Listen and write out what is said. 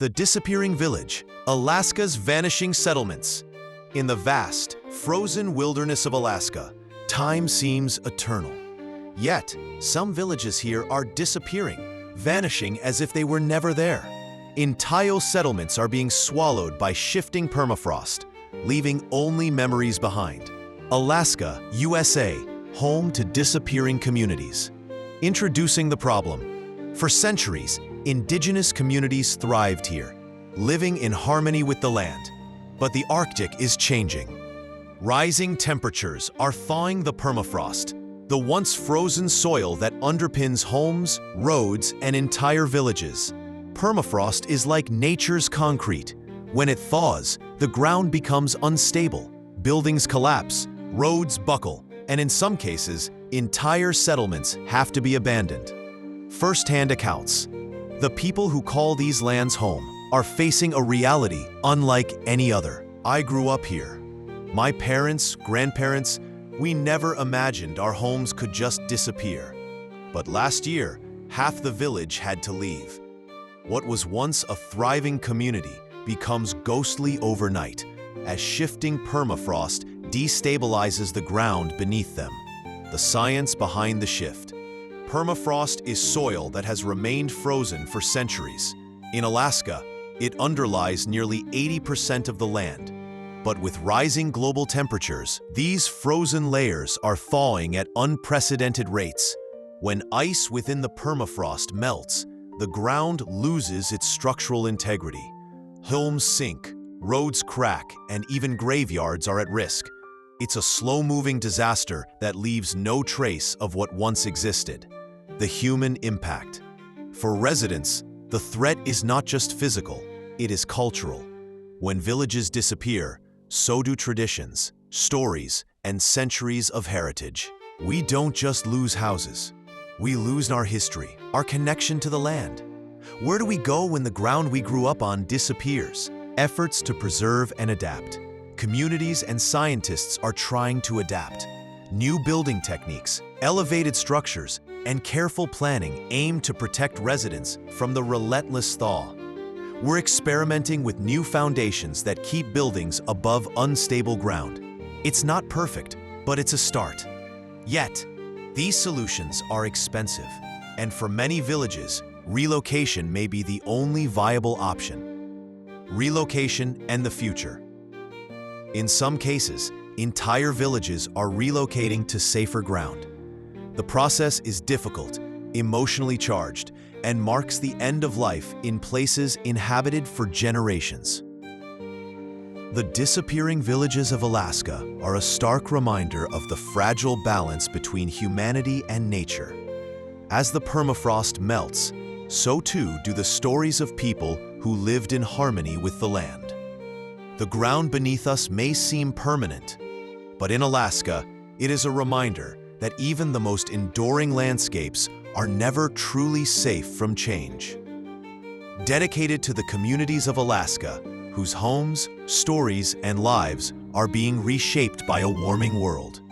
The Disappearing Village, Alaska's Vanishing Settlements. In the vast, frozen wilderness of Alaska, time seems eternal. Yet, some villages here are disappearing, vanishing as if they were never there. Entire settlements are being swallowed by shifting permafrost, leaving only memories behind. Alaska, USA, home to disappearing communities. Introducing the problem. For centuries, indigenous communities thrived here, living in harmony with the land. But the Arctic is changing. Rising temperatures are thawing the permafrost, the once frozen soil that underpins homes, roads, and entire villages. Permafrost is like nature's concrete. When it thaws, the ground becomes unstable. Buildings collapse, roads buckle, and in some cases, entire settlements have to be abandoned. First-hand accounts. The people who call these lands home are facing a reality unlike any other. I grew up here. My parents, grandparents, we never imagined our homes could just disappear. But last year, half the village had to leave. What was once a thriving community becomes ghostly overnight, as shifting permafrost destabilizes the ground beneath them. The science behind the shift. Permafrost is soil that has remained frozen for centuries. In Alaska, it underlies nearly 80% of the land. But with rising global temperatures, these frozen layers are thawing at unprecedented rates. When ice within the permafrost melts, the ground loses its structural integrity. Homes sink, roads crack, and even graveyards are at risk. It's a slow-moving disaster that leaves no trace of what once existed. The human impact. For residents, the threat is not just physical, it is cultural. When villages disappear, so do traditions, stories, and centuries of heritage. We don't just lose houses. We lose our history, our connection to the land. Where do we go when the ground we grew up on disappears? Efforts to preserve and adapt. Communities and scientists are trying to adapt. New building techniques, elevated structures, and careful planning aim to protect residents from the relentless thaw. We're experimenting with new foundations that keep buildings above unstable ground. It's not perfect, but it's a start. Yet, these solutions are expensive, and for many villages, relocation may be the only viable option. Relocation and the future. In some cases, entire villages are relocating to safer ground. The process is difficult, emotionally charged, and marks the end of life in places inhabited for generations. The disappearing villages of Alaska are a stark reminder of the fragile balance between humanity and nature. As the permafrost melts, so too do the stories of people who lived in harmony with the land. The ground beneath us may seem permanent, but in Alaska, it is a reminder that even the most enduring landscapes are never truly safe from change. Dedicated to the communities of Alaska, whose homes, stories, and lives are being reshaped by a warming world.